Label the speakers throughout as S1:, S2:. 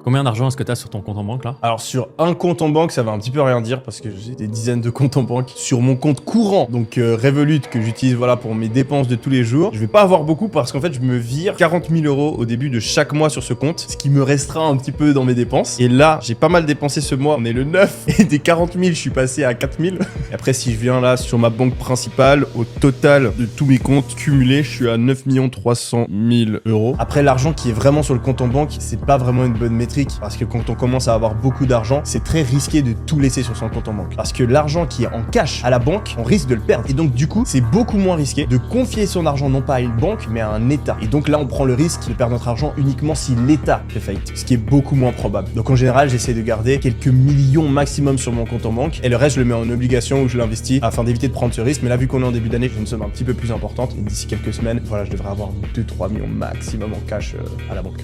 S1: Combien d'argent est-ce que tu as sur ton compte en banque là?
S2: Alors sur un compte en banque, ça va un petit peu rien dire parce que j'ai des dizaines de comptes en banque. Sur mon compte courant, donc Revolut, que j'utilise voilà pour mes dépenses de tous les jours, je vais pas avoir beaucoup parce qu'en fait je me vire 40 000 € au début de chaque mois sur ce compte, ce qui me restreint un petit peu dans mes dépenses. Et là, j'ai pas mal dépensé ce mois, on est le 9 et des 40 000, je suis passé à 4 000. Et après, si je viens là sur ma banque principale, au total de tous mes comptes cumulés, je suis à 9 300 000 €. Après, l'argent qui est vraiment sur le compte en banque, c'est pas vraiment une bonne métrique parce que quand on commence à avoir beaucoup d'argent, c'est très risqué de tout laisser sur son compte en banque. Parce que l'argent qui est en cash à la banque, on risque de le perdre. Et donc du coup, c'est beaucoup moins risqué de confier son argent non pas à une banque, mais à un État. Et donc là, on prend le risque de perdre notre argent uniquement si l'État fait faillite, ce qui est beaucoup moins probable. Donc en général, j'essaie de garder quelques millions maximum sur mon compte en banque et le reste, je le mets en obligation ou je l'investis afin d'éviter de prendre ce risque. Mais là, vu qu'on est en début d'année, j'ai une somme un petit peu plus importante. Et d'ici quelques semaines, voilà, je devrais avoir 2-3 millions maximum en cash à la banque.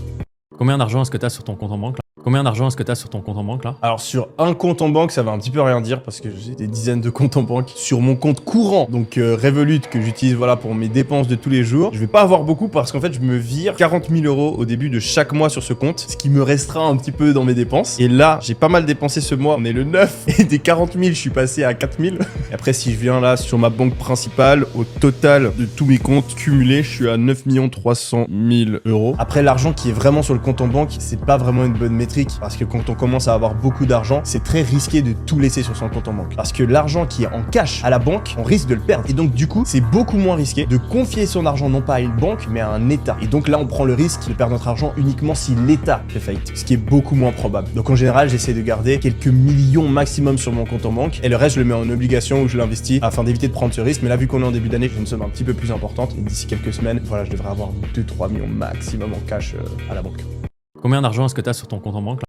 S1: Combien d'argent est-ce que tu as sur ton compte en banque là? Combien d'argent est-ce que tu as sur ton compte en banque là?
S2: Alors sur un compte en banque, ça va un petit peu rien dire parce que j'ai des dizaines de comptes en banque. Sur mon compte courant, donc Revolut, que j'utilise voilà pour mes dépenses de tous les jours, je vais pas avoir beaucoup parce qu'en fait je me vire 40 000 € au début de chaque mois sur ce compte, ce qui me restreint un petit peu dans mes dépenses. Et là, j'ai pas mal dépensé ce mois, on est le 9 et des 40 000, je suis passé à 4 000. Et après, si je viens là sur ma banque principale, au total de tous mes comptes cumulés, je suis à 9 300 000 €. Après, l'argent qui est vraiment sur le compte en banque, c'est pas vraiment une bonne métrique parce que quand on commence à avoir beaucoup d'argent, c'est très risqué de tout laisser sur son compte en banque. Parce que l'argent qui est en cash à la banque, on risque de le perdre. Et donc du coup, c'est beaucoup moins risqué de confier son argent non pas à une banque, mais à un État. Et donc là, on prend le risque de perdre notre argent uniquement si l'État fait faillite, ce qui est beaucoup moins probable. Donc en général, j'essaie de garder quelques millions maximum sur mon compte en banque et le reste, je le mets en obligation ou je l'investis afin d'éviter de prendre ce risque. Mais là, vu qu'on est en début d'année, j'ai une somme un petit peu plus importante. Et d'ici quelques semaines, voilà, je devrais avoir 2-3 millions maximum en cash à la banque.
S1: Combien d'argent est-ce que tu as sur ton compte en banque là?